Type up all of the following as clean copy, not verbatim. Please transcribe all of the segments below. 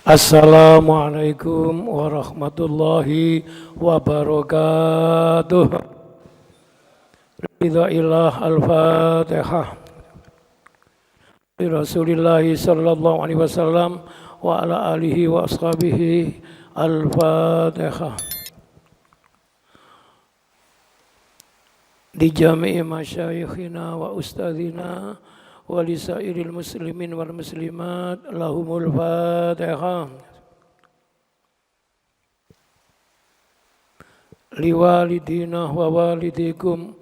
Assalamualaikum warahmatullahi wabarakatuh. Ridha al-Fatihah. Rasulillahi sallallahu alaihi wasallam wa ala alihi wa ashabihi al-Fatihah. Di jami'i masyayikhina wa ustadzina wa lisairil muslimin wal muslimat lahumul Fatihah. Liwalidina wa walidikum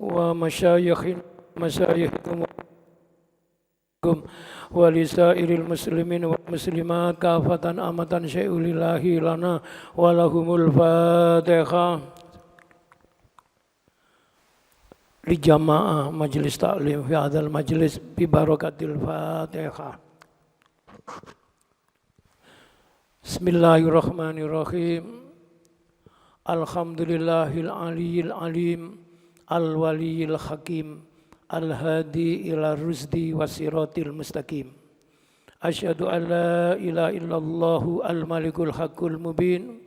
wa masyayikhikum wa lisairil muslimin wal muslimat kafatan amatan syai'ulillahi lana wa lahumul Fatihah. Li jamaah majlis taklim fi hadzal majlis bi barakatil Fatihah. Bismillahirrahmanirrahim. Alhamdulillahil aliyil alim al waliyil hakim al hadi ila rusdi wasiratil mustaqim. Asyhadu an la ilaha illallah al malikul haqqul mubin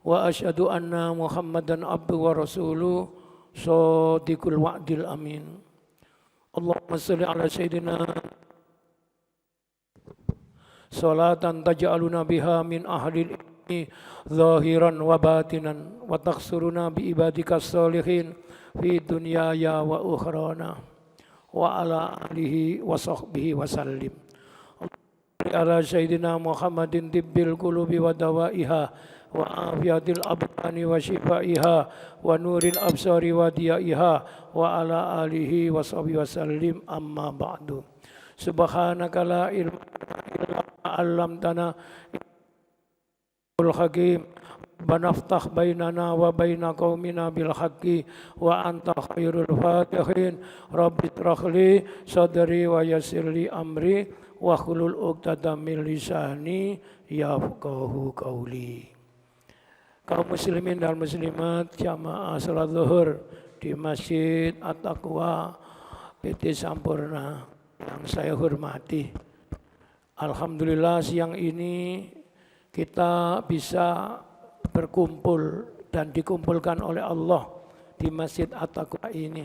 wa asyhadu anna Muhammadan abduhu wa rasuluh Shadiqul wa'dil amin. Allahumma salli ala sayyidina salatan taj'aluna biha min ahlil ilmi zahiran wa batinan wa takhsuruna bi ibadika salihin fi dunyaya wa ukhrana wa ala alihi wa sahbihi wa sallim. Ala sayyidina Muhammadin tibbil qulubi wa dawaiha wa afiyatil abdani wa shifaiha wa nuril absari wa diyaiha wa ala alihi wa sahbihi wa sallim amma ba'du. Subhanaka la ilma illa ma 'allamtana innal hakim banaftah bainana wa baina qaumina bil haqqi wa anta khairul fatihin rabbi shrahli sadri wa yassir li amri wa hlul 'uqdatam min lisani yafqahu qawli. Kaum muslimin dan muslimat jamaah salat zuhur di Masjid At-Taqwa PT Sampurna yang saya hormati. Alhamdulillah siang ini kita bisa berkumpul dan dikumpulkan oleh Allah di Masjid At-Taqwa ini.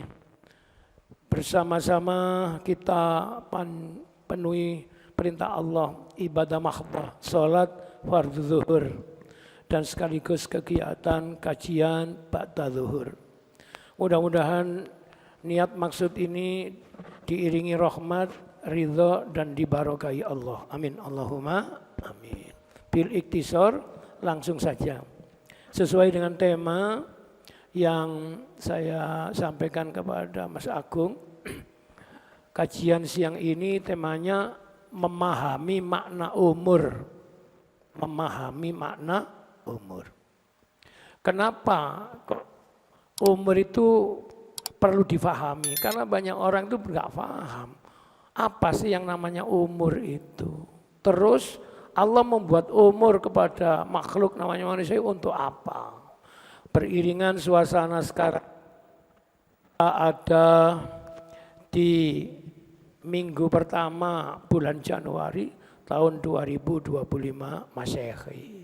Bersama-sama kita penuhi perintah Allah, ibadah mahdhah, salat fardhu zuhur dan sekaligus kegiatan kajian ba'da zuhur. Mudah-mudahan niat maksud ini diiringi rahmat, ridha dan dibarokahi Allah. Amin. Allahumma amin. Bil iktisar langsung saja. Sesuai dengan tema yang saya sampaikan kepada Mas Agung, kajian siang ini temanya memahami makna umur. Memahami makna umur. Kenapa kok umur itu perlu difahami? Karena banyak orang itu nggak paham apa sih yang namanya umur itu. Terus Allah membuat umur kepada makhluk namanya manusia untuk apa? Beriringan suasana sekarang ada di minggu pertama bulan Januari tahun 2025 Masehi.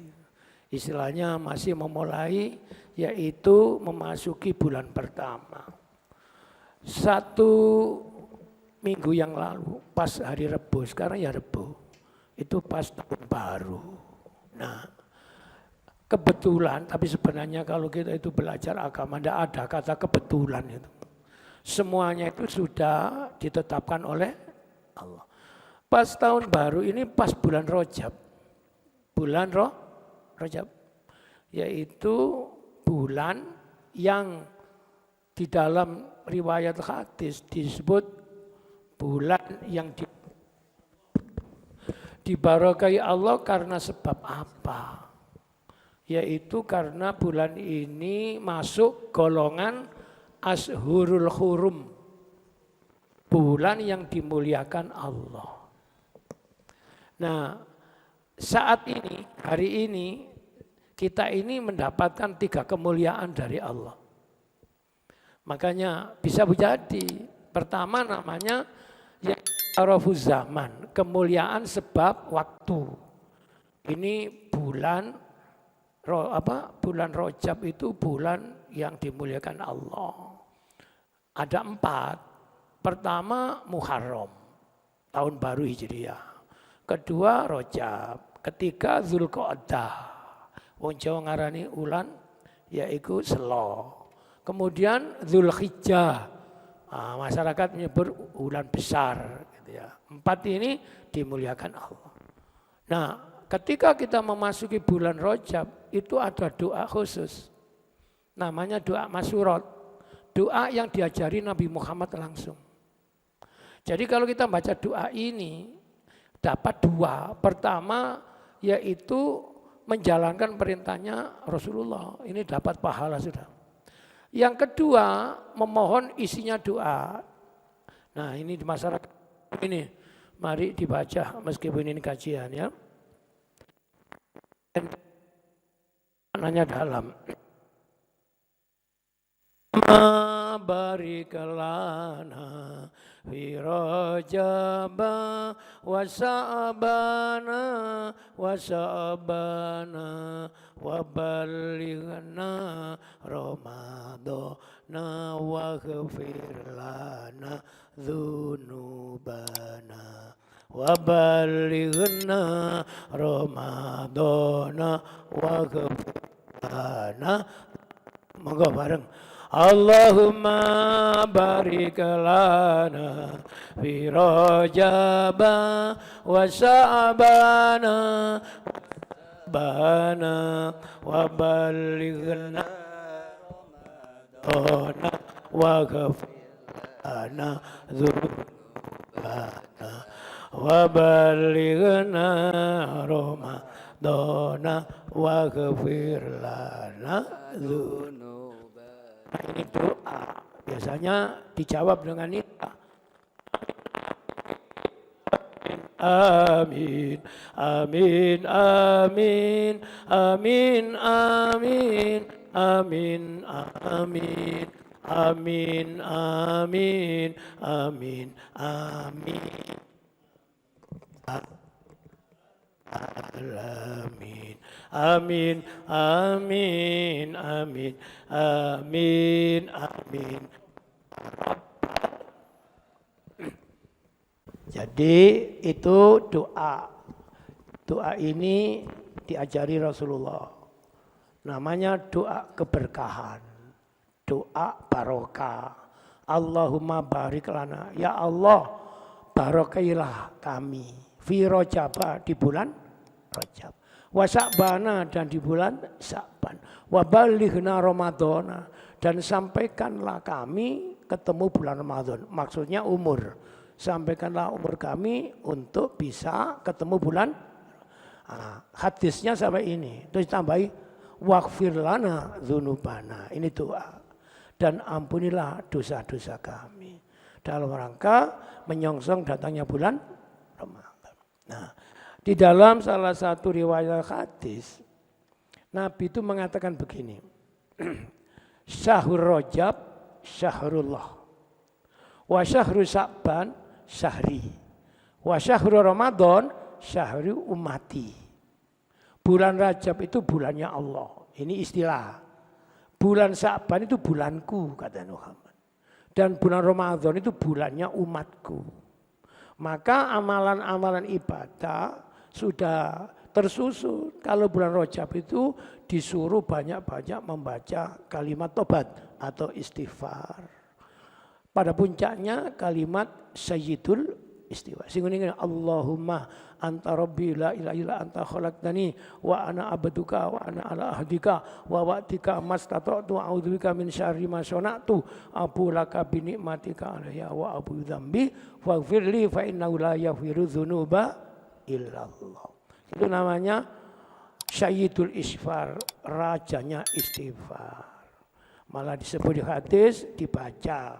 Istilahnya masih memulai, yaitu memasuki bulan pertama. 1 minggu yang lalu pas hari Rebo, sekarang ya Rebo, itu pas tahun baru. Nah kebetulan, tapi sebenarnya kalau kita itu belajar agama tidak ada kata kebetulan itu. Semuanya itu sudah ditetapkan oleh Allah. Pas tahun baru ini pas bulan Rajab. Bulan Rajab, yaitu bulan yang di dalam riwayat hadis disebut bulan yang dibarakahi Allah karena sebab apa? Yaitu karena bulan ini masuk golongan Ashhurul Hurum, bulan yang dimuliakan Allah. Nah, saat ini, hari ini, kita ini mendapatkan 3 kemuliaan dari Allah. Makanya bisa menjadi, pertama namanya ya arafuz zaman, kemuliaan sebab waktu. Ini bulan bulan Rajab itu bulan yang dimuliakan Allah. Ada 4. Pertama Muharram, tahun baru Hijriah. Kedua Rajab. Ketiga Zulqa'dah. Wong Jawa ngarani ulan yaitu selo. Kemudian Zulhijjah. Masyarakat menyebut bulan besar gitu ya. 4 ini dimuliakan Allah. Nah, ketika kita memasuki bulan Rajab itu ada doa khusus. Namanya doa masyurat. Doa yang diajari Nabi Muhammad langsung. Jadi kalau kita baca doa ini dapat 2. Pertama yaitu menjalankan perintahnya Rasulullah. Ini dapat pahala sudah. Yang kedua, memohon isinya doa. Nah, ini di masyarakat ini. Mari dibaca meskipun ini kajian ya. Maknanya dalam. Barik lana fi Rajaba wa Sa'bana wa ballighna Ramadana wa ghfir lana dzunubana wa ballighna Ramadana wa ghfir lana. Monggo bareng. Allahumma barik lana fi Rajaba wa Sa'bana wa ballighna Ramadana wa ghfir lana dzunubana wa ballighna Ramadana wa ghfir lana dzunubana. Ini doa, biasanya dijawab dengan itu. Amin, amin, amin, amin, amin, amin, amin, amin, amin, amin, amin. Alamin. Amin, amin, amin, amin, amin. Jadi itu doa. Doa ini diajari Rasulullah. Namanya doa keberkahan. Doa barokah. Allahumma barik lana. Ya Allah, barokailah kami. Fi Rajaba di bulan Rajab. Wa Sa'bana dan di bulan Sa'ban. Wa ballighna Ramadana dan sampaikanlah kami ketemu bulan Ramadan. Maksudnya umur. Sampaikanlah umur kami untuk bisa ketemu bulan. Hadisnya sampai ini. Terus tambahi waghfir lana dzunubana. Ini doa. Dan ampunilah dosa-dosa kami. Dalam rangka menyongsong datangnya bulan Ramadan. Nah, di dalam salah satu riwayat hadis, Nabi itu mengatakan begini. Syahrul Rajab, syahrullah. Wa syahru Sa'ban, syahri. Wa syahru Ramadan, syahri ummati. Bulan Rajab itu bulannya Allah. Ini istilah. Bulan Sa'ban itu bulanku, kata Muhammad. Dan bulan Ramadan itu bulannya umatku. Maka amalan-amalan ibadah sudah tersusun. Kalau bulan Rajab itu disuruh banyak-banyak membaca kalimat tobat atau istighfar. Pada puncaknya kalimat Sayyidul Istighfar. Sehingga Allahumma anta rabbi la ilaha illa anta khalaqtani wa ana abduka wa ana ala ahdika wa wa'dika mastata'tu a'udzubika min syarri ma sana'tu abu laka bi nikmatika alayya wa abu dzambi faghfirli fa innahu la yaghfiru dzunuba illa Allah. Itu namanya Sayyidul Istighfar, rajanya istighfar. Malah disebut di hadis dibaca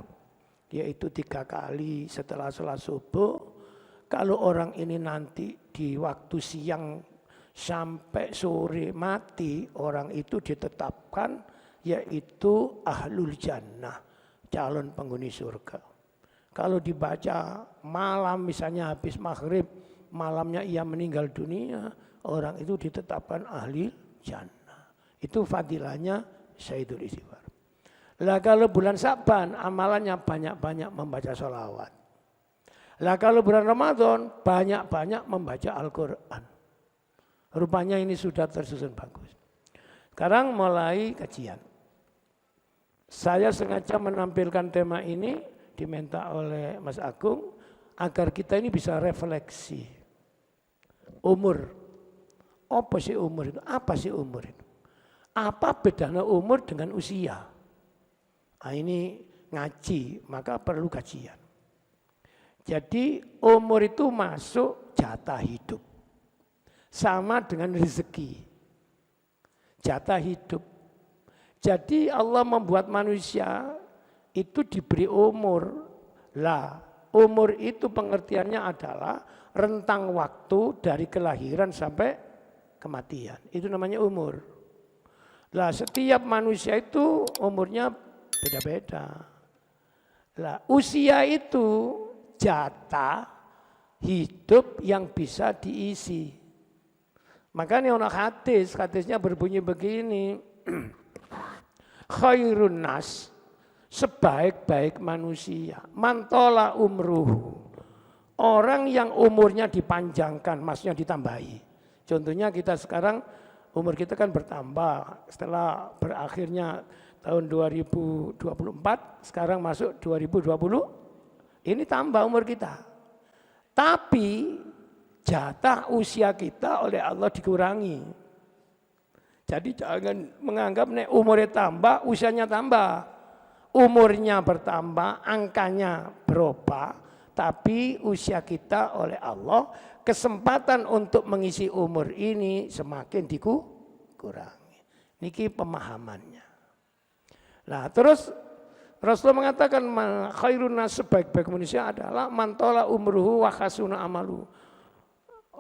yaitu 3 kali setelah sholat subuh. Kalau orang ini nanti di waktu siang sampai sore mati, orang itu ditetapkan yaitu ahlul jannah, calon penghuni surga. Kalau dibaca malam misalnya habis maghrib, malamnya ia meninggal dunia, orang itu ditetapkan ahli jannah. Itu fadilahnya Sayyidul Istighfar. Lah kalau bulan Sa'ban amalannya banyak-banyak membaca sholawat. Lah kalau bulan Ramadan banyak-banyak membaca Al-Quran. Rupanya ini sudah tersusun bagus. Sekarang mulai kajian. Saya sengaja menampilkan tema ini diminta oleh Mas Agung agar kita ini bisa refleksi. Umur. Apa sih umur itu? Apa sih umur itu? Apa bedanya umur dengan usia? Nah, ini ngaji, maka perlu kajian. Jadi umur itu masuk jatah hidup. Sama dengan rezeki. Jatah hidup. Jadi Allah membuat manusia itu diberi umur. Lah, umur itu pengertiannya adalah rentang waktu dari kelahiran sampai kematian. Itu namanya umur. Lah, setiap manusia itu umurnya beda-beda. Lah, usia itu jatah hidup yang bisa diisi. Makanya orang hadisnya berbunyi begini. Khairun nas, sebaik-baik manusia, mantola umruhu, orang yang umurnya dipanjangkan, maksudnya ditambahi. Contohnya kita sekarang umur kita kan bertambah setelah berakhirnya tahun 2024, sekarang masuk 2020, ini tambah umur kita. Tapi jatah usia kita oleh Allah dikurangi. Jadi jangan menganggap nek umurnya tambah, usianya tambah. Umurnya bertambah, angkanya berubah, tapi usia kita oleh Allah, kesempatan untuk mengisi umur ini semakin dikurangi. Niki pemahamannya. Nah, terus Rasulullah mengatakan khairun nas, sebaik-baik manusia adalah mantola umruhu wa khasuna amalu.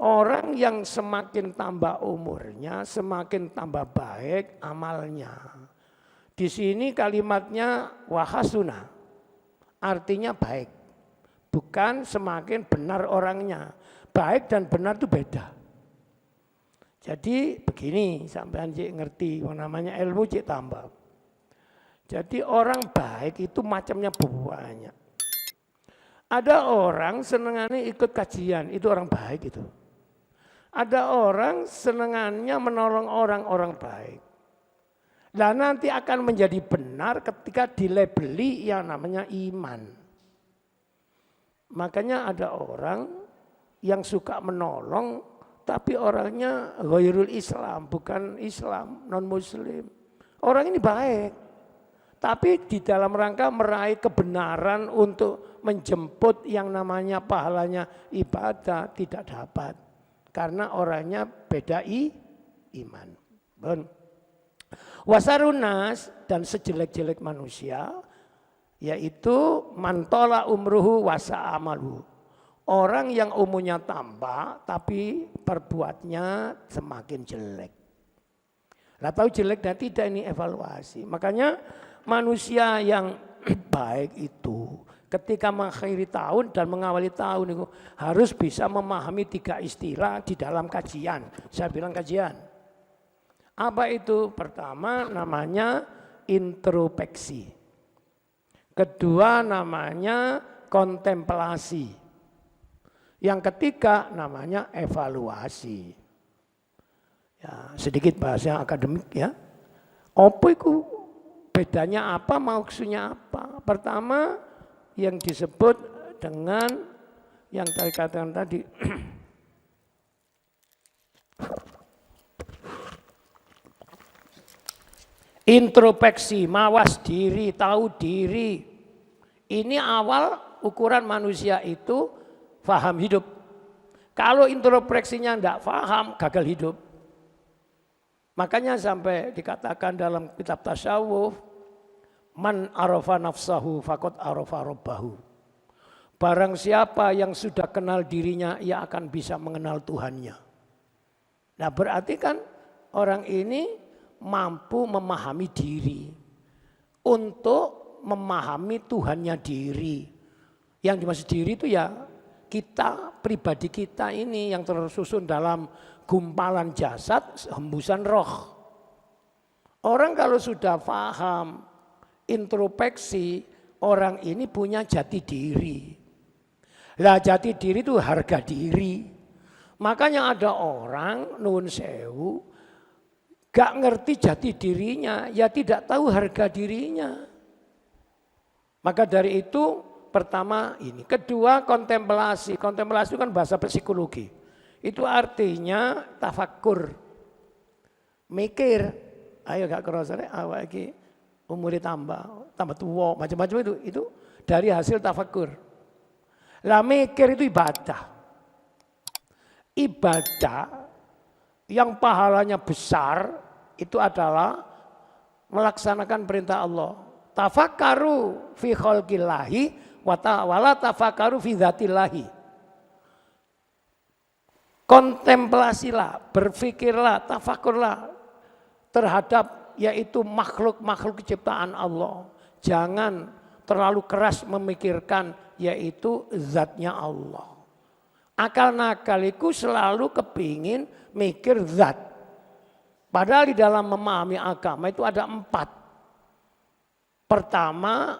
Orang yang semakin tambah umurnya, semakin tambah baik amalnya. Di sini kalimatnya wahasuna, artinya baik. Bukan semakin benar orangnya. Baik dan benar itu beda. Jadi begini, sampean cik ngerti, namanya ilmu cik tambah. Jadi orang baik itu macamnya banyak. Ada orang senengannya ikut kajian, itu orang baik itu. Ada orang senengannya menolong orang-orang baik. Nah, nanti akan menjadi benar ketika dilabeli yang namanya iman. Makanya ada orang yang suka menolong tapi orangnya ghairul Islam, bukan Islam, non muslim. Orang ini baik. Tapi di dalam rangka meraih kebenaran untuk menjemput yang namanya pahalanya ibadah tidak dapat. Karena orangnya beda iman. Wasarunas, dan sejelek-jelek manusia yaitu mantola umruhu wasa amalu. Orang yang umurnya tambah tapi perbuatnya semakin jelek. Lah tahu jelek dan tidak, ini evaluasi. Makanya manusia yang baik itu ketika mengakhiri tahun dan mengawali tahun itu harus bisa memahami 3 istilah di dalam kajian. Saya bilang kajian. Apa itu? Pertama namanya introspeksi. Kedua namanya kontemplasi. Yang ketiga namanya evaluasi. Ya, sedikit bahasa akademik ya. Apa itu? Bedanya apa? Maksudnya apa? Pertama yang disebut dengan yang saya katakan tadi. Introspeksi, mawas diri, tahu diri. Ini awal ukuran manusia itu faham hidup. Kalau introspeksinya tidak faham, gagal hidup. Makanya sampai dikatakan dalam kitab tasawuf, man arafa nafsahu faqad arafa rabbahu. Barang siapa yang sudah kenal dirinya, ia akan bisa mengenal Tuhannya. Nah, berarti kan orang ini mampu memahami diri untuk memahami Tuhannya diri. Yang dimaksud diri itu ya kita, pribadi kita ini yang tersusun dalam gumpalan jasad, hembusan roh. Orang kalau sudah paham, introspeksi, orang ini punya jati diri. Lah jati diri itu harga diri. Makanya ada orang nuwun sewu gak ngerti jati dirinya, ya tidak tahu harga dirinya. Maka dari itu pertama ini. Kedua kontemplasi. Kontemplasi itu kan bahasa psikologi. Itu artinya tafakkur. Mikir. Ayo gak kerasa awak iki umure tambah tua, macam-macam itu dari hasil tafakkur. Lah mikir itu ibadah. Ibadah yang pahalanya besar itu adalah melaksanakan perintah Allah. Tafakkaru fi khalqillahi wala tafakkaru fi dzatillahi. Kontemplasilah, berfikirlah, tafakurlah terhadap yaitu makhluk-makhluk ciptaan Allah. Jangan terlalu keras memikirkan yaitu zatnya Allah. Akal nakaliku selalu kepingin mikir zat. Padahal di dalam memahami agama itu ada 4. Pertama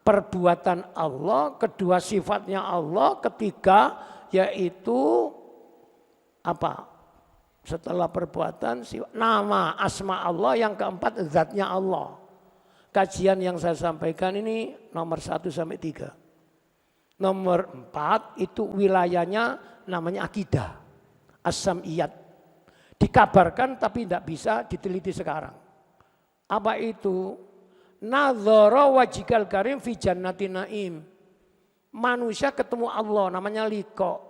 perbuatan Allah, kedua sifatnya Allah, ketiga yaitu apa? Setelah perbuatan, nama asma Allah, yang keempat zatnya Allah. Kajian yang saya sampaikan ini nomor 1 sampai 3. Nomor 4 itu wilayahnya namanya akidah. As-sam'iyat. Dikabarkan tapi tidak bisa diteliti sekarang. Apa itu? Nadhara wajikal karim fi jannati naim. Manusia ketemu Allah namanya liqa.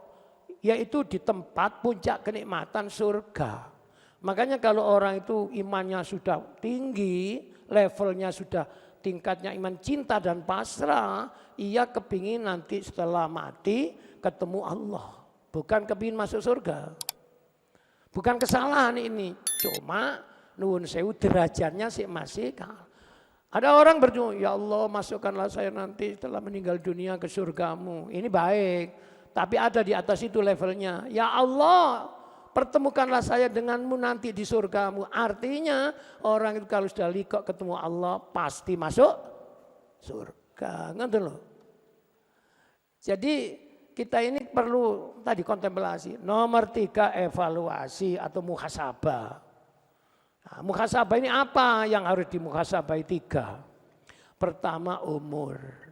Yaitu di tempat puncak kenikmatan surga. Makanya kalau orang itu imannya sudah tinggi, levelnya sudah tingkatnya iman cinta dan pasrah, ia kepingin nanti setelah mati ketemu Allah. Bukan kepingin masuk surga. Bukan kesalahan ini, cuma nuwun sewu derajatnya sih masih kalah. Ada orang berdoa, ya Allah masukkanlah saya nanti setelah meninggal dunia ke surgamu. Ini baik. Tapi ada di atas itu levelnya. Ya Allah, pertemukanlah saya denganmu nanti di surgamu. Artinya orang itu kalau sudah liqa ketemu Allah pasti masuk surga. Ngerti loh. Jadi kita ini perlu tadi kontemplasi. Nomor 3 evaluasi atau muhasabah. Nah, muhasabah ini apa yang harus dimuhasabai? 3. Pertama umur.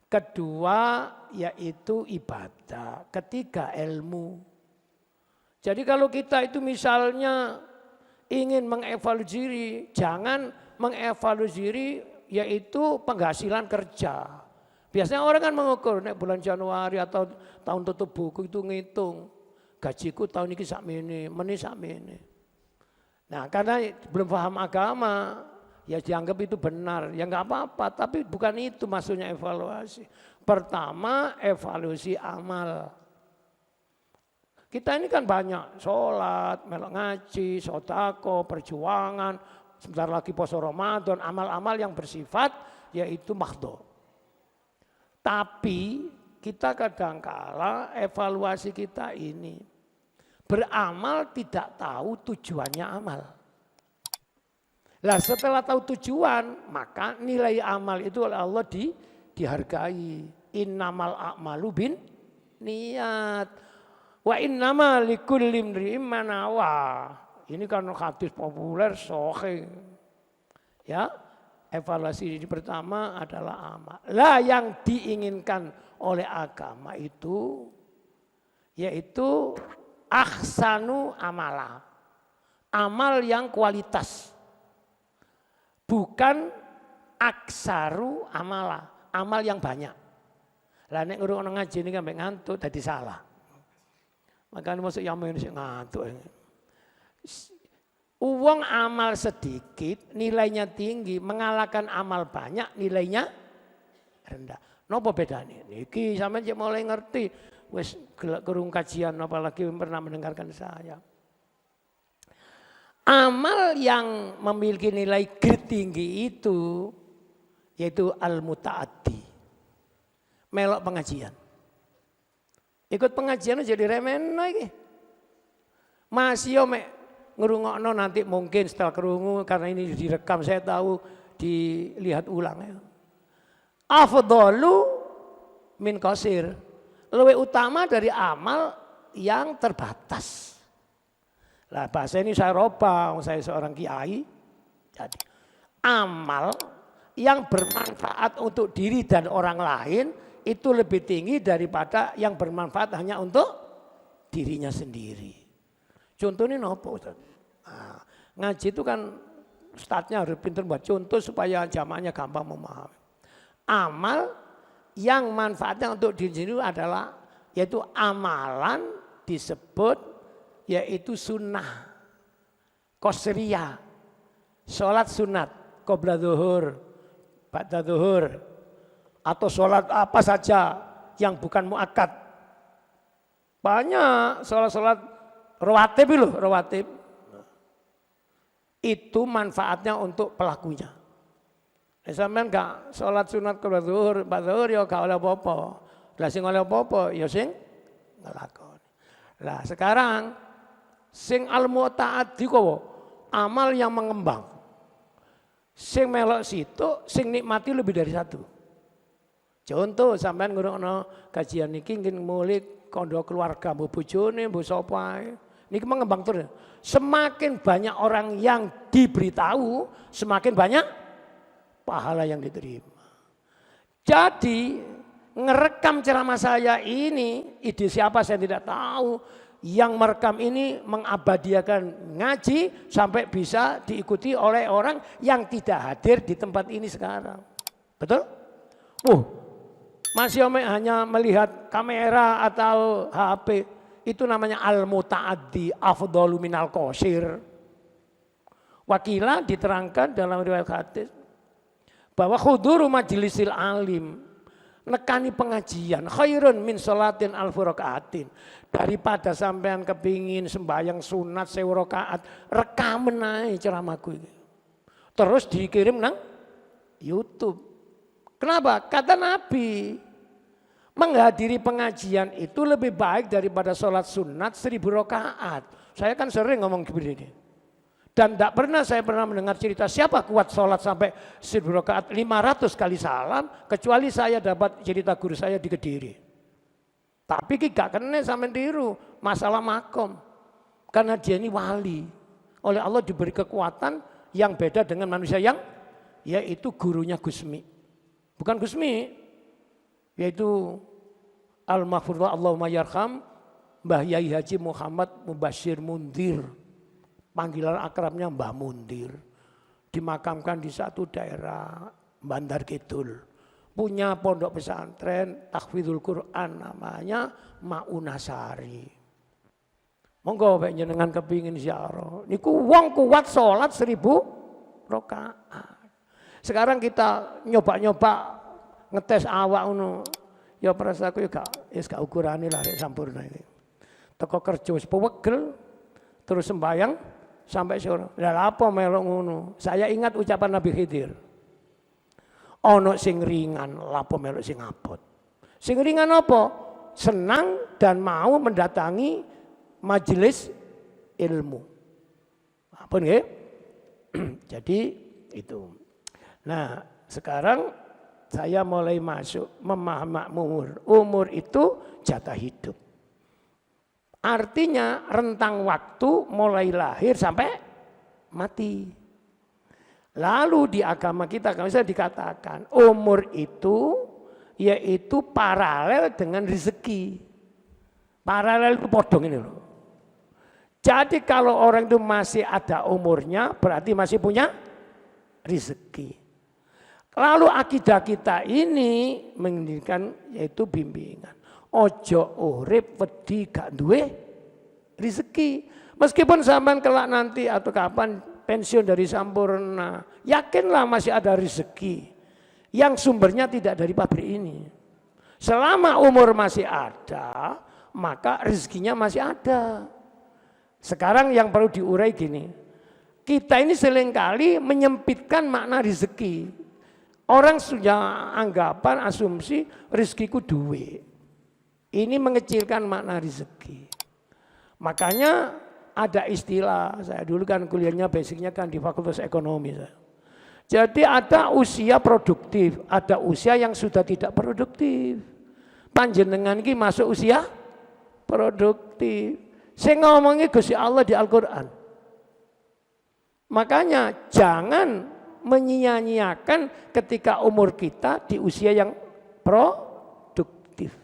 Kedua yaitu ibadah. Ketiga ilmu. Jadi kalau kita itu misalnya ingin mengevaluasi diri, jangan mengevaluasi diri yaitu penghasilan kerja. Biasanya orang kan mengukur nek bulan Januari atau tahun tutup buku itu ngitung. Gajiku tahun ini sakmene, meni sakmene. Nah karena belum paham agama, ya dianggap itu benar, ya nggak apa-apa, tapi bukan itu maksudnya evaluasi. Pertama evaluasi amal. Kita ini kan banyak sholat, melok ngaji, sodako, perjuangan, sebentar lagi puasa Ramadan, amal-amal yang bersifat yaitu mahdhu. Tapi kita kadangkala evaluasi kita ini beramal tidak tahu tujuannya amal. Lah setelah tahu tujuan, maka nilai amal itu oleh Allah dihargai. Innamal a'malu bin niat. Wa innamal likulli imri'in ma nawa. Ini kan hadis populer sahih. Ya, evaluasi ini pertama adalah amal. Lah yang diinginkan oleh agama itu yaitu ahsanu amala. Amal yang kualitas. Bukan aksaru amala, amal yang banyak. Lah nek ngurung ngaji ini kan ngantuk tadi salah. Makanya masuk yang ngantuk. Uang amal sedikit nilainya tinggi, mengalahkan amal banyak nilainya rendah. Napa bedanya? Niki sampeyan cek mulai ngerti. Wis gelek kurung kajian apalagi pernah mendengarkan saya. Amal yang memiliki nilai grade tinggi itu yaitu al-muta'addi. Melok pengajian. Ikut pengajian jadi remen lagi. Masih yo mek ngrungokno nanti mungkin setelah kerungu karena ini direkam saya tahu dilihat ulang ya. Afdalu min qasir. Lebih utama dari amal yang terbatas. Lah bahasa ini saya roba, saya seorang kiai. Jadi amal yang bermanfaat untuk diri dan orang lain itu lebih tinggi daripada yang bermanfaat hanya untuk dirinya sendiri. Contohnya nopo Ustaz? Nah, ngaji itu kan ustadznya harus pintar buat contoh supaya jamaahnya gampang memahami. Amal yang manfaatnya untuk diri sendiri adalah yaitu amalan disebut yaitu sunnah, qasriyah, sholat sunat, qabla zuhur, ba'da zuhur, atau sholat apa saja yang bukan muakkad. Banyak sholat-sholat rawatib loh, rawatib. Itu manfaatnya untuk pelakunya. Sampeyan gak sholat sunat qabla zuhur, ba'da zuhur ya gak oleh apa-apa. Lah sing oleh apa-apa ya sing nglakoni. Lah sekarang sing al-mu'ta'addi kowe amal yang mengembang. Sing melok situ, sing nikmati lebih dari satu. Contoh sampean ngrungokno kajian niki nggih mulik kondo keluarga mbok bojone mbok sapa ae. Niki mengembang terus. Semakin banyak orang yang diberitahu, semakin banyak pahala yang diterima. Jadi ngerekam ceramah saya ini, ide siapa saya tidak tahu. Yang merekam ini mengabadiakan ngaji sampai bisa diikuti oleh orang yang tidak hadir di tempat ini sekarang. Betul? Masih hanya melihat kamera atau HP. Itu namanya al-muta'addi afdalu minal qasir. Wakila diterangkan dalam riwayat hadis bahwa khuduru majlisil alim, nekani pengajian khairun min sholatin alfu rakaatin. Daripada sampean kepingin sembahyang sunat 1000 rakaat, rekamen ae ceramahku iki. Terus dikirim nang YouTube. Kenapa? Kata Nabi, menghadiri pengajian itu lebih baik daripada sholat sunat 1000 rakaat. Saya kan sering ngomong seperti ini. Dan tidak pernah saya mendengar cerita siapa kuat sholat sampai 1000 rakaat 500 kali salam. Kecuali saya dapat cerita guru saya di Kediri. Tapi gak kena sampai tiru masalah makom. Karena dia ini wali. Oleh Allah diberi kekuatan yang beda dengan manusia yang yaitu gurunya Gusmi. Bukan Gusmi. Yaitu Al-Mahfudullah Allahumma yarham Mbah Yai Haji Muhammad Mubashir Mundir. Panggilan akrabnya Mbah Mundir. Dimakamkan di satu daerah Bandar Kidul. Punya pondok pesantren tahfidzul Quran namanya Maunasari. Monggo bae jenengan kepingin ziarah. Niku wong kuat salat 1000 rakaat. Sekarang kita nyoba-nyoba ngetes awak ngono. Ya perasaku ya gak ukurane lah rek sampurna iki. Teko kerja wis pewegel terus sembayang sampai sore. Lah apa melok ngono? Saya ingat ucapan Nabi Khidir. Ono sing ringan, lapo melok sing abot. Sing ringan apa? Senang dan mau mendatangi majelis ilmu. Apa nggih? Jadi itu. Nah, sekarang saya mulai masuk memahami umur. Umur itu jatah hidup. Artinya rentang waktu mulai lahir sampai mati. Lalu di agama kita kalau bisa dikatakan umur itu yaitu paralel dengan rezeki. Paralel itu podong ini loh. Jadi kalau orang itu masih ada umurnya berarti masih punya rezeki. Lalu akidah kita ini menginginkan yaitu bimbingan. Ojo urip wedi gak duwe rezeki. Meskipun zaman kelak nanti atau kapan pensiun dari Sampurna, yakinlah masih ada rezeki yang sumbernya tidak dari pabrik ini. Selama umur masih ada, maka rezekinya masih ada. Sekarang yang perlu diurai gini, kita ini seringkali menyempitkan makna rezeki. Orang sudah anggapan asumsi rezekiku duit. Ini mengecilkan makna rezeki. Makanya ada istilah, saya dulu kan kuliahnya basicnya kan di Fakultas Ekonomi. Jadi ada usia produktif, ada usia yang sudah tidak produktif. Panjenengan ini masuk usia produktif. Saya ngomongnya Gusti Allah di Al-Quran. Makanya jangan menyia-nyiakan ketika umur kita di usia yang produktif.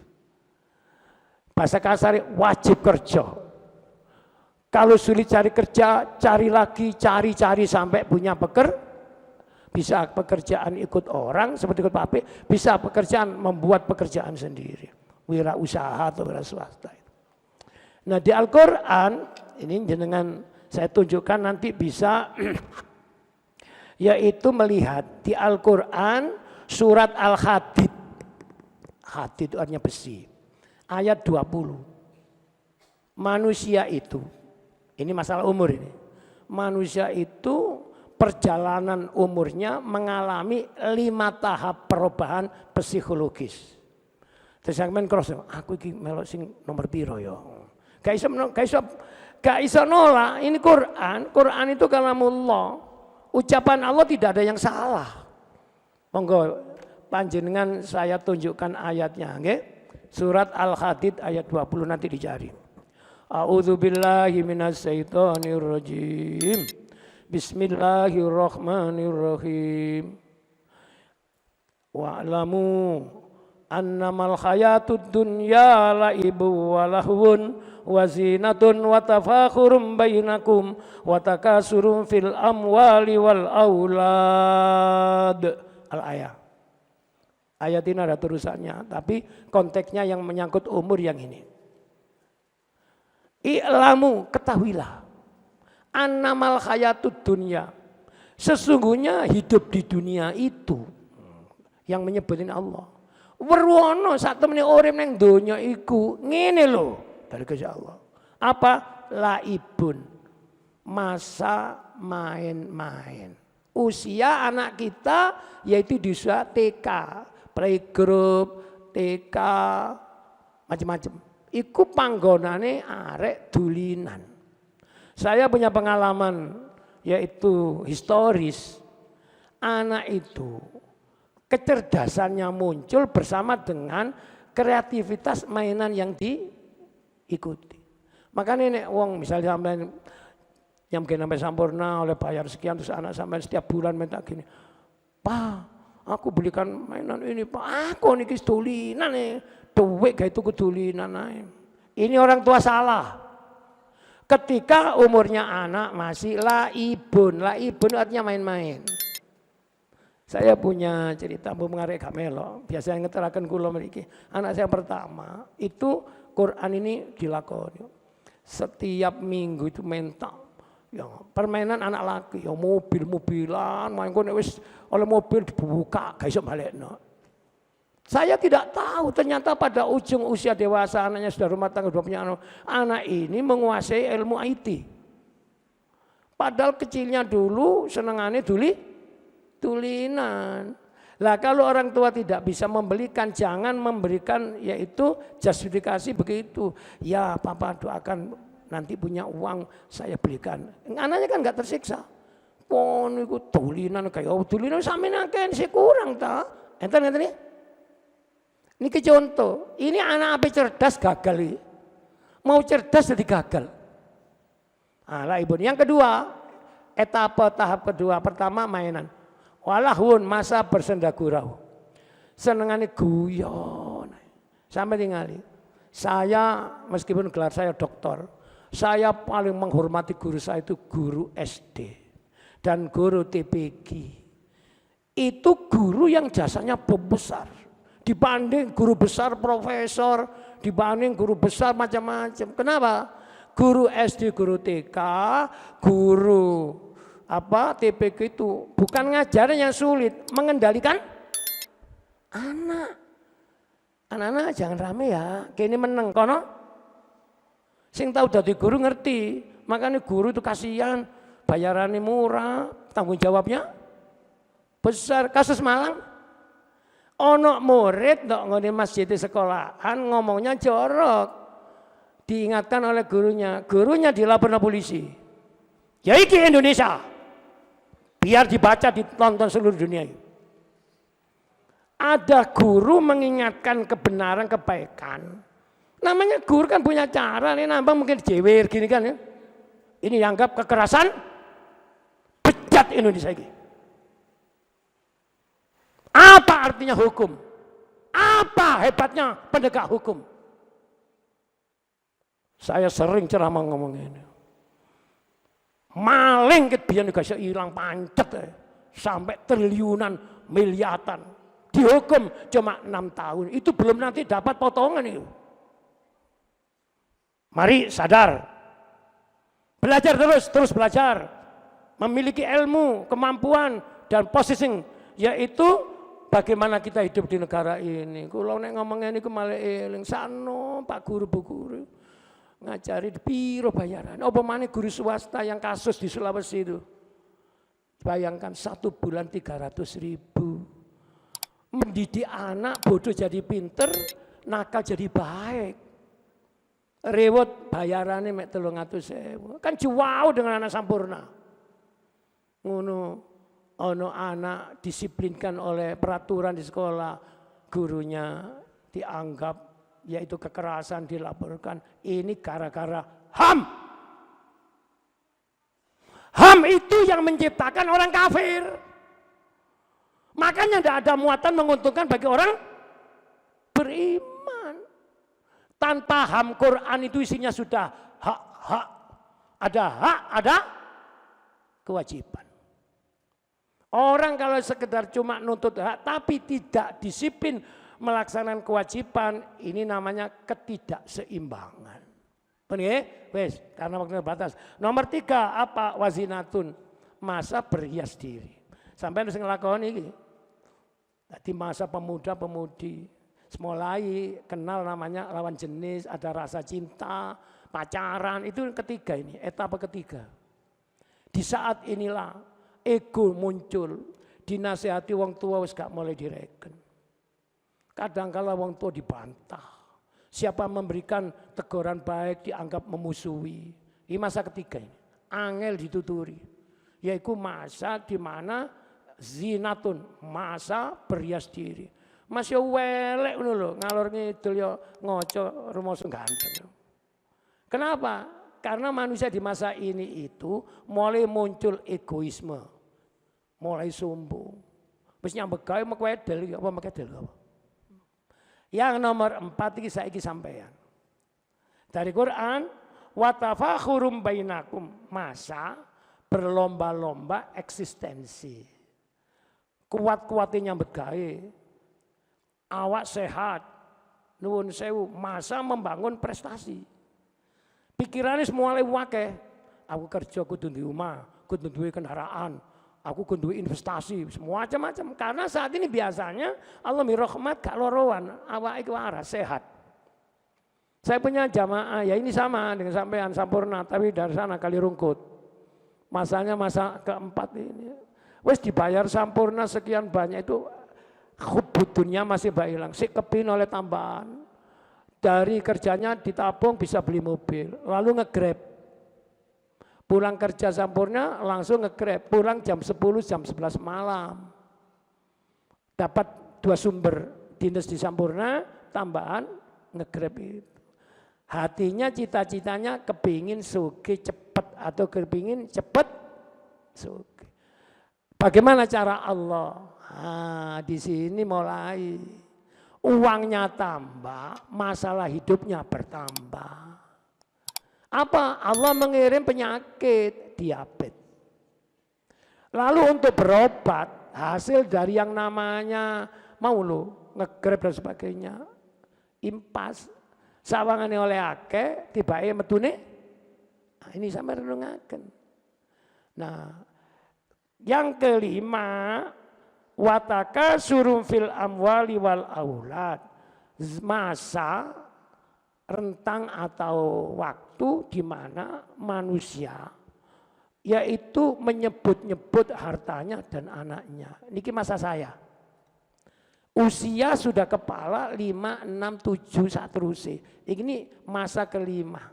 Bahasa kasar wajib kerja. Kalau sulit cari kerja, cari lagi, cari sampai punya bisa pekerjaan ikut orang seperti ikut pabrik, bisa pekerjaan membuat pekerjaan sendiri. Wirausaha atau wira swasta. Nah di Al-Quran, ini jenengan saya tunjukkan nanti bisa yaitu melihat di Al-Quran surat Al-Hadid. Hadid itu artinya besi. Ayat 20. Manusia itu, ini masalah umur ini. Manusia itu perjalanan umurnya mengalami 5 tahap perubahan psikologis. Terus yang main cross, aku ini melok sing nomor piro ya. Gak iso nolak, ini Quran itu kalamullah. Ucapan Allah tidak ada yang salah. Monggo panjenengan saya tunjukkan ayatnya, nggih. Surat Al-Hadid ayat 20 nanti dicari. A'udzubillahi minasyaitonirrajim. Bismillahirrahmanirrahim. Wa'lamu annamal hayatud dunya la'ibu wa lahwun wa zinatun wa tafakhurum bainakum wa takasurun fil amwali wal aulad. Al-ayat. Ayat ini ada terusannya, tapi konteksnya yang menyangkut umur yang ini. I'lamu, ketahuilah. Annamal hayatud dunya. Sesungguhnya hidup di dunia itu yang menyebutkan Allah. Werwono sak temene urip ning donya iku ngene lho dari Gusti Allah. Apa? Laibun. Masa main-main. Usia anak kita yaitu di usia TK, playgroup, TK, macam-macam. Iku panggonane arek dulinan. Saya punya pengalaman yaitu historis. Anak itu kecerdasannya muncul bersama dengan kreativitas mainan yang diikuti. Makanya nek wong misalnya sampai yang mungkin sampai sampurna oleh bayar sekian terus anak sampai setiap bulan minta gini, "Pak, aku belikan mainan ini, Pak. Aku niki dulinan duit gak itu kedulinan ae." Ini orang tua salah. Ketika umurnya anak masih laibun artinya main-main. Saya punya cerita mengarek gak melo. Biasanya ngeteraken kula mriki. Anak saya pertama itu Quran ini dilakoni. Setiap minggu itu mental. Ya, permainan anak laki, ya mobil-mobilan, main kok wis oleh mobil dibuka gak iso balekno. Saya tidak tahu ternyata pada ujung usia dewasa anaknya sudah rumah tangga, sudah punya anak ini menguasai ilmu IT. Padahal kecilnya dulu senengannya tulinan. Lah kalau orang tua tidak bisa membelikan, jangan memberikan yaitu justifikasi begitu. Ya papa doakan nanti punya uang saya belikan. Anaknya kan nggak tersiksa. Pon iku tulinan kayak tulinan sampeyan akeh sih kurang ta. Enten nih. Ini contoh, ini anak apa cerdas gagal ini. Mau cerdas jadi gagal. Lah ibu. Yang kedua, tahap kedua, pertama mainan. Walahun masa bersenda gurau. Senengane guyon. Sampai tinggali. Saya meskipun gelar saya doktor, saya paling menghormati guru saya itu guru SD dan guru TPG. Itu guru yang jasanya besar. Dibanding guru besar profesor, dibanding guru besar macam-macam. Kenapa? Guru SD, guru TK, guru TPG itu bukan ngajarin yang sulit, mengendalikan anak. Anak-anak jangan rame ya, kini meneng kono. Sing tahu dadi guru ngerti, makanya guru itu kasihan, bayarannya murah, tanggung jawabnya besar. Kasus Malang. Ono murid ndok ngene masjid sekolahan ngomongnya jorok. diingatkan oleh gurunya dilapor polisi. Ya iki Indonesia. Biar dibaca, ditonton seluruh dunia. Ada guru mengingatkan kebenaran, kebaikan. Namanya guru kan punya cara, nih nambah mungkin jewer gini kan ya. Ini dianggap kekerasan, bejat Indonesia ini. Apa artinya hukum? Apa hebatnya penegak hukum? Saya sering ceramah ngomong ini. Maling ket biyen gak hilang pancet sampai triliunan, miliaran. Dihukum cuma 6 tahun. Itu belum nanti dapat potongan itu. Mari sadar. Belajar terus belajar. Memiliki ilmu, kemampuan dan positioning, yaitu bagaimana kita hidup di negara ini. Kalau nek ngomongnya ini malah eling sano Pak Guru Bu Guru. Ngajari piro bayaran. Apa mana guru swasta yang kasus di Sulawesi itu. Bayangkan 1 bulan 300.000. Mendidik anak bodoh jadi pinter, nakal jadi baik. Rewot bayarannya mek 300.000. Kan jauh dengan anak sampurna. Ngono ono anak disiplinkan oleh peraturan di sekolah, gurunya dianggap yaitu kekerasan, dilaporkan. Ini gara-gara HAM. HAM itu yang menciptakan orang kafir. Makanya tidak ada muatan menguntungkan bagi orang beriman. Tanpa HAM Quran itu isinya sudah hak. Ada hak, ada kewajiban. Orang kalau sekedar cuma nuntut hak tapi tidak disiplin melaksanakan kewajiban, ini namanya ketidakseimbangan. Benar? Wes, karena waktunya batas. Nomor 3 apa? Wazinatun, masa berhias diri. Sampai harus ngelakoni ini. Jadi masa pemuda-pemudi, mulai kenal namanya lawan jenis, ada rasa cinta, pacaran, itu ketiga ini, etapa ketiga. Di saat inilah ego muncul, dinasihati wong tua wis gak mulai direken. Kadang-kala wong tua dibantah. Siapa memberikan teguran baik dianggap memusuhi. Ini masa ketiga ini. Angel dituturi. Yaitu masa di mana zinatun, masa berhias diri. Masih welek ngono lho, ngalor ngidul ya ngoco rumoso ganteng. Kenapa? Karena manusia di masa ini itu mulai muncul egoisme. Mulai sombong. Wis nyambek gawe mekwedel apa mekwedel apa? Yang nomor 4 ini saya sampaikan. Dari Quran, watafakhurum bainakum, masa berlomba-lomba eksistensi. Kuat-kuatnya begawe, awak sehat, nuwun sewu, masa membangun prestasi. Pikirannya semua lewake, aku kerja kudu di rumah, kudu duwe kendaraan, aku kudu investasi, semua macam-macam. Karena saat ini biasanya Allah mirahmat gak lorowan, awak iku waras sehat. Saya punya jamaah, ya ini sama dengan sampean sampurna, tapi dari sana kali rungkut. Masanya masa keempat ini. Wes dibayar sampurna sekian banyak itu hubudunnya masih hilang. Si kepin oleh tambahan. Dari kerjanya ditabung bisa beli mobil, lalu nge-grab. Pulang kerja sampurna langsung nge-grab, pulang jam 10, jam 11 malam. Dapat 2 sumber, dinas di sampurna, tambahan nge-grab itu. Hatinya cita-citanya kepingin sugih cepet atau kepingin cepet sugih. Bagaimana cara Allah? Di sini mulai uangnya tambah, masalah hidupnya bertambah. Apa? Allah mengirim penyakit diabetes. Lalu untuk berobat, hasil dari yang namanya mau lo nge-grab dan sebagainya, impas, sawangane oleh akeh, tibake metune. Nah, ini sampai renungaken. Nah, yang kelima, wataka surum fil amwali wal aulad, masa rentang atau waktu di mana manusia yaitu menyebut-nyebut hartanya dan anaknya. Niki masa saya. Usia sudah kepala 5, 6, 7 seterusnya. Ini masa kelima.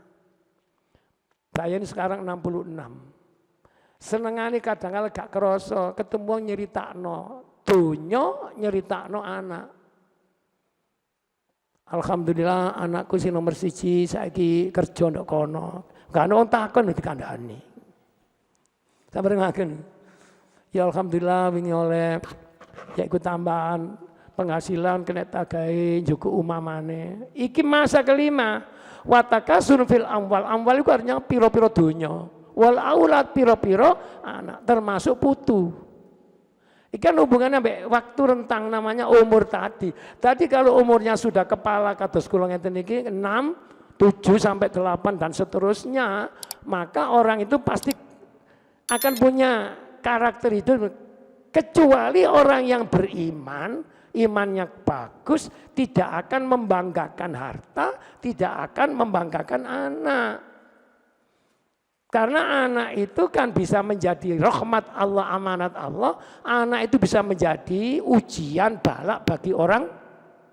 Saya ini sekarang 66. Senengane kadang-kadang gak kerasa, ketemu nyeritakno donya, nyeritakno anak. Alhamdulillah anakku sing nomor 1 saiki kerja ndok kono. Gak ono takon dikandhani. Sampai ngaken. Ya alhamdulillah wingi oleh ya ikut tambahan penghasilan kena tagai juga umamane. Iki masa kelima. Watakasun fil amwal. Amwal itu artinya piro-piro dunya. Wal aulad piro-piro anak termasuk putu. Ikan hubungannya sampai waktu rentang namanya umur tadi. Tadi kalau umurnya sudah kepala kados kula ngeten iki 6, 7 sampai 8 dan seterusnya, maka orang itu pasti akan punya karakter itu, kecuali orang yang beriman, imannya bagus, tidak akan membanggakan harta, tidak akan membanggakan anak. Karena anak itu kan bisa menjadi rahmat Allah, amanat Allah. Anak itu bisa menjadi ujian balak bagi orang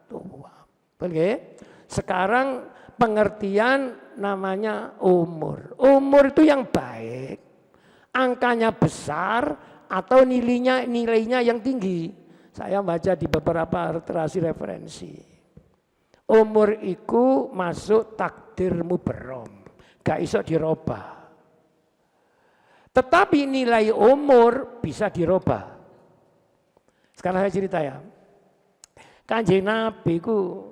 tua. Oke? Sekarang pengertian namanya umur. Umur itu yang baik. Angkanya besar atau nilainya yang tinggi. Saya baca di beberapa literasi referensi. Umur itu masuk takdirmu berom. Gak iso dirubah. Tetapi nilai umur bisa dirubah. Sekarang saya cerita ya. Kanjeng Nabi ku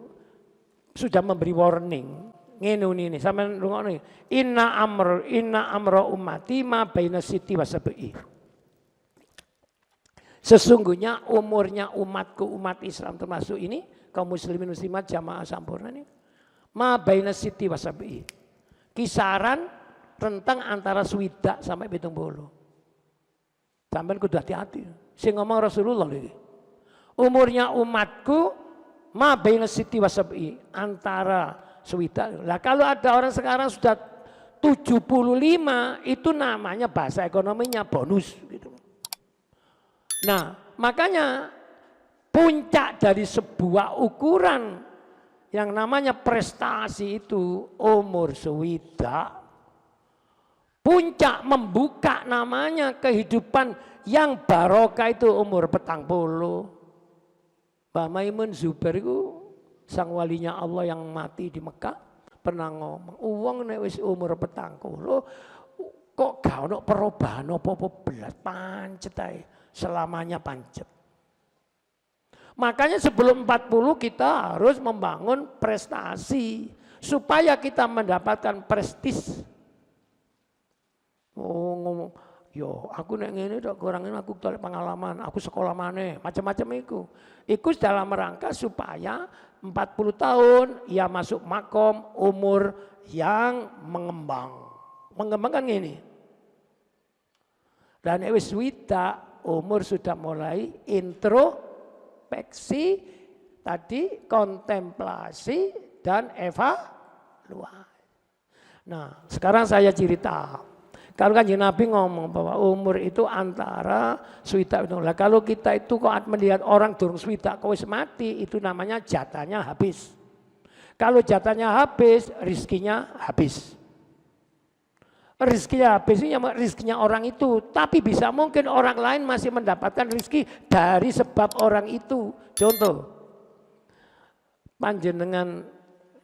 sudah memberi warning. Ini sampean rungokne. Inna amra ummati ma baina siti wa sab'i. Sesungguhnya umurnya umatku, umat Islam termasuk ini kaum muslimin muslimat jamaah sampurna ini ma baina siti wa sab'i. Kisaran rentang antara swidak sampai 70. Sampeyan kudu hati-hati. Sing ngomong Rasulullah iki. Umurnya umatku ma baina siti wa sab'i, antara swidak. Lah kalau ada orang sekarang sudah 75 itu namanya bahasa ekonominya bonus gitu. Nah, makanya puncak dari sebuah ukuran yang namanya prestasi itu umur swidak. Puncak membuka namanya kehidupan yang barokah itu umur 40. Mbah Maimun Zubair itu sang walinya Allah yang mati di Mekah pernah ngomong, uang nek wis umur 40 kok gak ono perubahan apa-apa belas, pancet ae, selamanya pancet. Makanya sebelum 40 kita harus membangun prestasi supaya kita mendapatkan prestis. Oh ngomong, yo aku nek ngene tok kurangin aku tolek pengalaman, aku sekolah maneh, macam-macam itu. Iku dalam rangka supaya 40 tahun ia masuk makom umur yang mengembang. Mengembang kan gini. Dan wis wita umur sudah mulai introspeksi, tadi kontemplasi dan evaluasi. Nah, sekarang saya cerita. Kalau Kanjeng Nabi ngomong bahwa umur itu antara swidak itu. Lah kalau kita itu kok melihat orang durung swidak kok wis mati, itu namanya jatahnya habis. Kalau jatahnya habis, rizkinya habis. Rizkinya habis ini rizkinya orang itu, tapi bisa mungkin orang lain masih mendapatkan rizki dari sebab orang itu. Contoh, panjenengan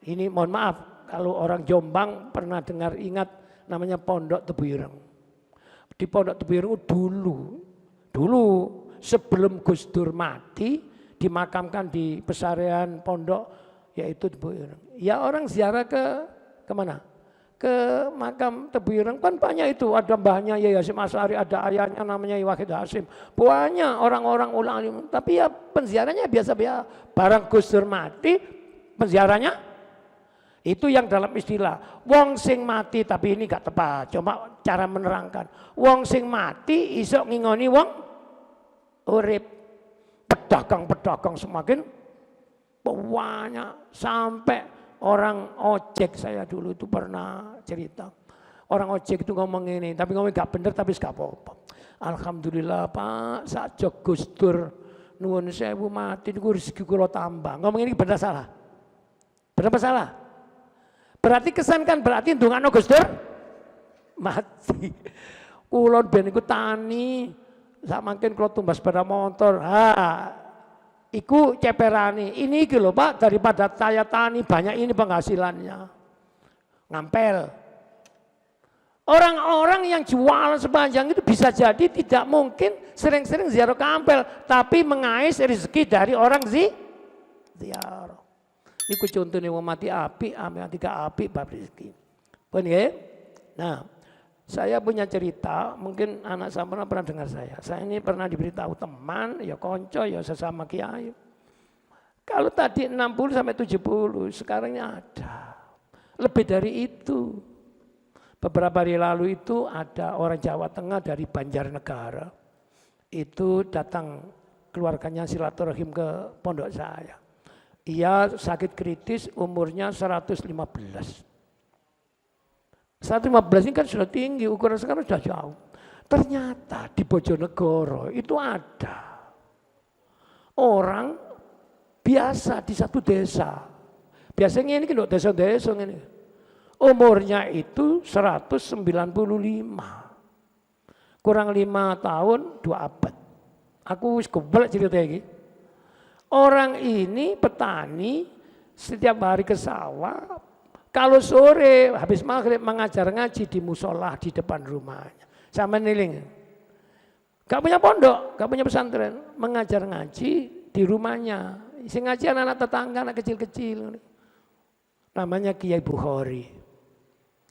ini mohon maaf kalau orang Jombang pernah dengar ingat namanya Pondok Tebu Ireng. Di Pondok Tebu Ireng dulu sebelum Gus Dur mati dimakamkan di pesarian pondok yaitu Tebu Ireng. Ya orang ziarah ke mana? Ke makam Tebu Ireng kan banyak itu, ada mbahnya Yai Hasyim Asy'ari, ada ayahnya namanya Wahid Hasyim. Banyak orang-orang ulama, tapi ya penziarahnya biasa-biasa. Barang Gus Dur mati penziarahnya itu yang dalam istilah wong sing mati, tapi ini gak tepat, cuma cara menerangkan. Wong sing mati iso ngingoni wong urip. Pedagang-pedagang semakin banyak sampai orang ojek, saya dulu itu pernah cerita. Orang ojek itu ngomong ini, tapi ngomong gak bener tapi gak apa-apa. Alhamdulillah Pak, saat Gus Dur nuwun sewu mati niku rezeki kula tambah. Ngomong ini benar salah? Benar apa salah? Berarti kesan kan berarti ndongakno Gus Dur mati. Kula ben iku tani, sak mangken kula tumbas sepeda motor. Iku ceperane. Ini iki lho Pak, daripada saya tani banyak ini penghasilannya. Ngampel. Orang-orang yang jualan sepanjang itu bisa jadi tidak mungkin sering-sering ziarah ke Ampel, tapi mengais rezeki dari orang ziarah. Iku contohnya wong mati api, ame tiga api bab rezeki. Pun ya. Nah, saya punya cerita, mungkin anak sampean pernah dengar saya. Saya ini pernah diberitahu teman, ya konco, ya sesama kiai. Kalau tadi 60 sampai 70, sekarangnya ada. Lebih dari itu. Beberapa hari lalu itu ada orang Jawa Tengah dari Banjarnegara. Itu datang keluarganya silaturahim ke pondok saya. Ia sakit kritis, umurnya 115. 115 ini kan sudah tinggi, ukuran sekarang sudah jauh. Ternyata di Bojonegoro itu ada orang biasa di satu desa. Biasanya ini kan desa-desa ini. Umurnya itu 195. Kurang 5 tahun, 2 abad. Aku wis goblok cerita iki. Orang ini petani, setiap hari ke sawah, kalau sore habis maghrib mengajar ngaji di musola di depan rumahnya. Sama niling. Gak punya pondok, gak punya pesantren, mengajar ngaji di rumahnya. Sing ngaji anak-anak tetangga, anak kecil-kecil. Namanya Kiai Bukhari.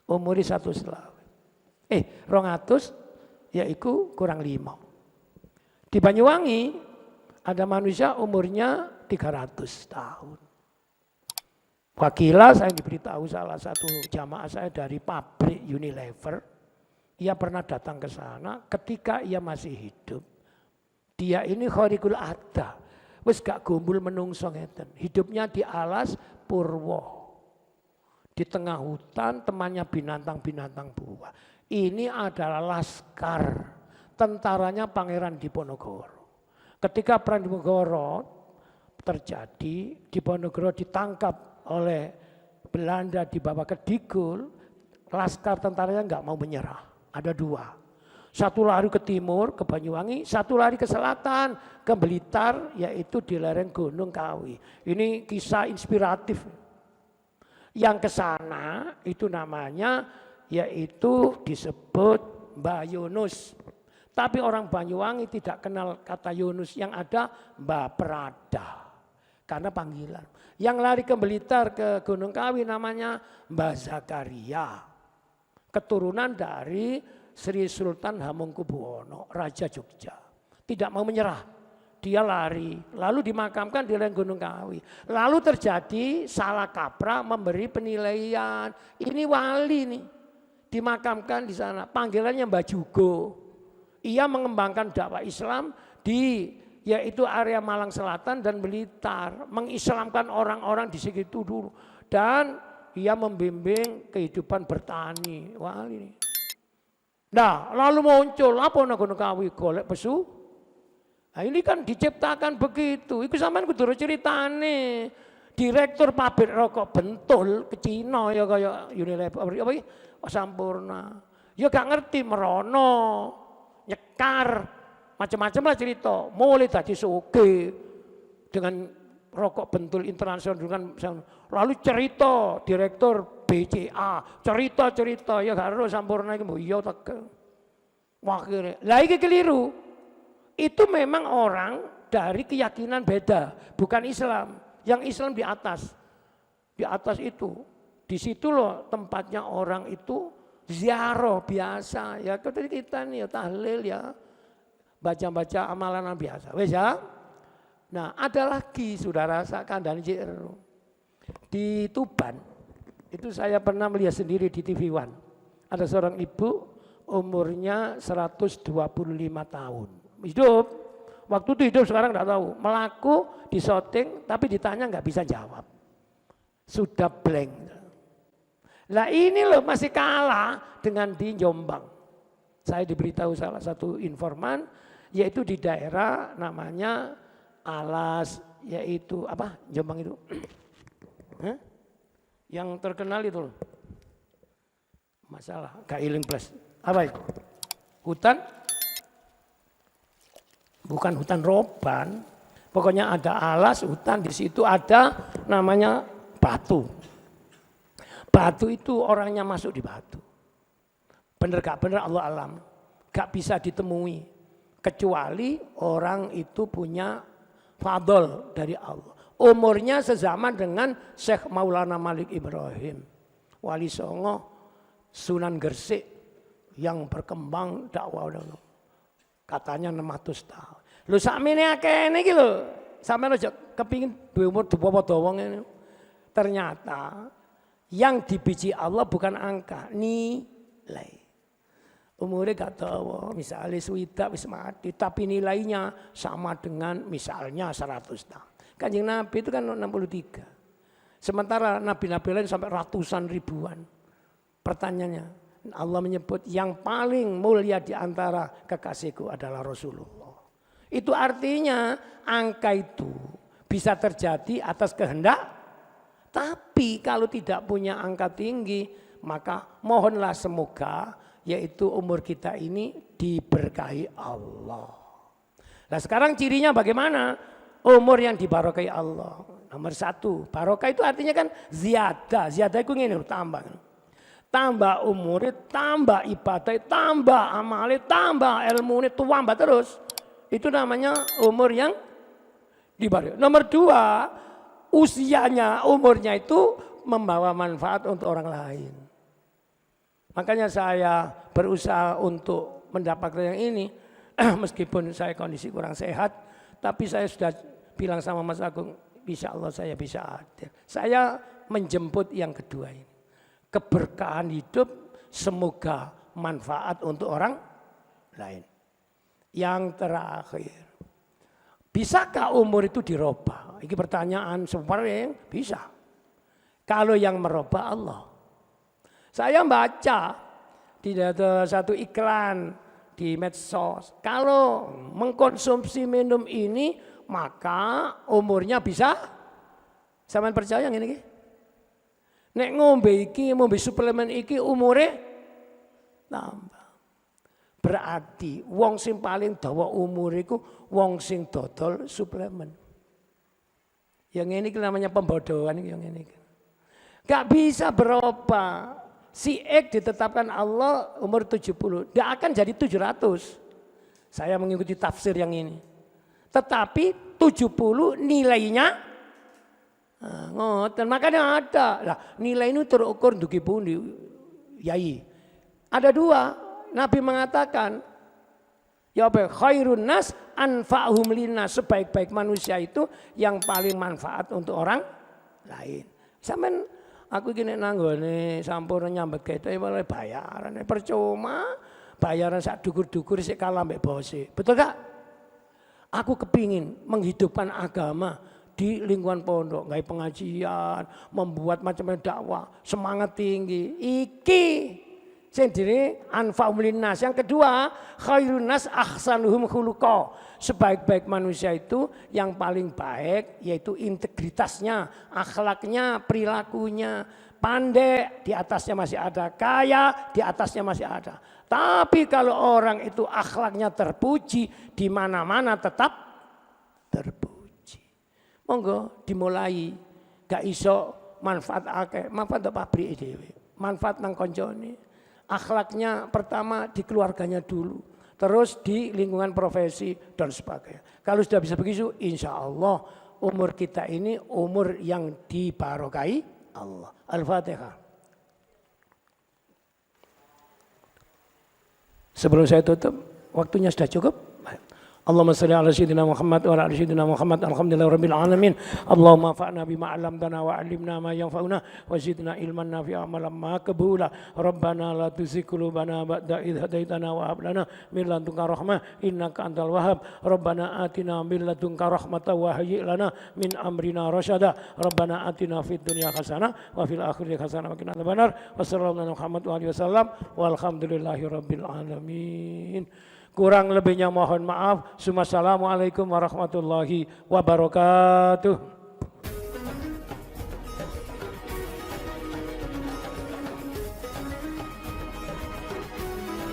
Umurnya 100 200, yaitu kurang 5. Di Banyuwangi ada manusia umurnya 300 tahun. Wakilah saya diberitahu salah satu jamaah saya dari pabrik Unilever. Ia pernah datang ke sana ketika ia masih hidup. Dia ini khariqul ada. Wis gak gombul menungso ngeten. Hidupnya di alas Purwo. Di tengah hutan temannya binatang-binatang buah. Ini adalah laskar tentaranya Pangeran Diponegoro. Ketika Perang Diponegoro terjadi, Diponegoro ditangkap oleh Belanda dibawa ke Digul, laskar tentaranya nggak mau menyerah. Ada 2. Satu lari ke timur, ke Banyuwangi, satu lari ke selatan, ke Blitar, yaitu di lereng Gunung Kawi. Ini kisah inspiratif. Yang ke sana itu namanya yaitu disebut Mbah Yunus. Tapi orang Banyuwangi tidak kenal kata Yunus, yang ada Mbah Prada. Karena panggilan. Yang lari ke Blitar ke Gunung Kawi namanya Mbah Zakaria. Keturunan dari Sri Sultan Hamengkubuwono, Raja Jogja. Tidak mau menyerah. Dia lari, lalu dimakamkan di lereng Gunung Kawi. Lalu terjadi salah kaprah memberi penilaian. Ini wali nih, dimakamkan di sana. Panggilannya Mbah Jugo. Ia mengembangkan dakwah Islam di yaitu area Malang Selatan dan Blitar. Mengislamkan orang-orang di situ dulu. Dan ia membimbing kehidupan bertani. Wali nih. Nah, lalu muncul apa Gunung Kawi? Golek pesu. Nah, ini kan diciptakan begitu. Iku sampean kudu ceritane. Direktur pabrik rokok Bentul ke Cina ya kaya Unilever apa iki? Sampurna. Ya gak ngerti merono, nyekar, macam-macam lah cerita. Mulai tadi sugih dengan rokok Bentul internasional dengan lalu cerita direktur BCA, cerita ya gak ero Sampurna iki mbok iya tak. Wah kira. Lah iki keliru. Itu memang orang dari keyakinan beda, bukan Islam. Yang Islam di atas itu. Di situ loh tempatnya orang itu ziarah biasa. Ya kita nih ya tahlil ya, baca-baca amalan biasa. Wes ya. Nah ada lagi saudara rasakan dan di Tuban. Itu saya pernah melihat sendiri di TV One. Ada seorang ibu umurnya 125 tahun. Hidup, waktu itu hidup sekarang enggak tahu. Melaku di syuting tapi ditanya enggak bisa jawab. Sudah blank. Lah ini loh masih kalah dengan di Jombang. Saya diberitahu salah satu informan yaitu di daerah namanya alas, yaitu apa? Jombang itu. Yang terkenal itu loh. Masalah Kailing Plus. Apa itu? Hutan? Bukan hutan roban. Pokoknya ada alas, hutan, di situ ada namanya batu. Batu itu orangnya masuk di batu. Bener gak bener Allah alam. Gak bisa ditemui. Kecuali orang itu punya fadl dari Allah. Umurnya sezaman dengan Syekh Maulana Malik Ibrahim. Wali Songo, Sunan Gresik yang berkembang dakwah. Katanya 600 tahun. Lu sakmene akeh iki lho. Sampeyan aja kepingin duwe umur dawa ngene. Ternyata yang dibiji Allah bukan angka, nilai. Umurnya gak dawa, misalnya swidak wis mati, tapi nilainya sama dengan misalnya 100 tahun. Kanjeng Nabi itu kan 63. Sementara nabi-nabi lain sampai ratusan ribuan. Pertanyaannya, Allah menyebut yang paling mulia di antara kekasihku adalah Rasulullah. Itu artinya angka itu bisa terjadi atas kehendak. Tapi kalau tidak punya angka tinggi, maka mohonlah semoga yaitu umur kita ini diberkahi Allah. Nah sekarang cirinya bagaimana? Umur yang dibarokai Allah. Nomor 1, barokah itu artinya kan ziyadah. Ziyadah itu ngene tambah. Tambah umurnya, tambah ibadah, tambah amalnya, tambah ilmunya, tambah terus. Itu namanya umur yang dibarokai. Nomor 2, usianya, umurnya itu membawa manfaat untuk orang lain. Makanya saya berusaha untuk mendapatkan yang ini. Meskipun saya kondisi kurang sehat. Tapi saya sudah bilang sama Mas Agung. Insya Allah saya bisa hadir. Saya menjemput yang kedua ini. Keberkahan hidup semoga manfaat untuk orang lain. Yang terakhir. Bisakah umur itu dirubah? Ini pertanyaan sebenarnya bisa. Kalau yang merubah Allah. Saya baca di satu iklan di medsos. Kalau mengkonsumsi minum ini maka umurnya bisa. Sampeyan percaya ngene iki? Nek ngombe suplemen iki umure tambah. Berarti wong sing paling dawa umur iku wong sing dodol suplemen. Yang ini namanya pembodohan yang ini. Gak bisa berubah. Si X ditetapkan Allah umur 70. Dia akan jadi 700. Saya mengikuti tafsir yang ini. Tetapi 70 nilainya ngoten. Makanya ada. Lah, nilai ini terukur dugi pundi yai. Ada 2. Nabi mengatakan ya apa? Khairun nas anfa'hum linnas. Sebaik-baik manusia itu yang paling manfaat untuk orang lain. Sampeyan aku gini nanggone sampurna nyambet ketok malah bayaran percuma. Bayaran sak dukur-dukur sik kalah mbek bose. Betul gak? Aku kepingin menghidupkan agama di lingkungan pondok, gawe pengajian, membuat macam dakwah, semangat tinggi. Iki sendiri anfa'um linnas. Yang kedua, khairun nas ahsanuhum khuluqa. Sebaik-baik manusia itu yang paling baik yaitu integritasnya, akhlaknya, perilakunya. Pandai di atasnya masih ada, kaya di atasnya masih ada. Tapi kalau orang itu akhlaknya terpuji, di mana-mana tetap terpuji. Monggo dimulai, gak iso manfaat akeh, manfaat pabrik dhewe, manfaat nang koncone. Akhlaknya pertama di keluarganya dulu, terus di lingkungan profesi dan sebagainya. Kalau sudah bisa begitu, insya Allah umur kita ini umur yang dibarokai Allah. Al-Fatihah. Sebelum saya tutup, waktunya sudah cukup. Allahumma salli ala sayyidina Muhammad wa ala ali sayyidina Muhammad. Alhamdulillahi rabbil alamin. Allahumma fa'na bima 'allamtana wa 'allimna ma yanfa'una wa zidna ilman nafi'a amalan maqbula. Rabbana la tuzigh qulubana ba'da idh hadaitana wa hab lana min ladunka rahmah innaka antal wahhab. Rabbana atina min ladunka rahmatan wa hayyi' lana min amrina rasyada. Rabbana atina fid dunya hasanah wa fil akhirati hasanah wa qina adzabannar. Wassallallahu ala Muhammad wa alihi wasallam walhamdulillahi rabbil alamin. Kurang lebihnya mohon maaf. Assalamualaikum warahmatullahi wabarakatuh.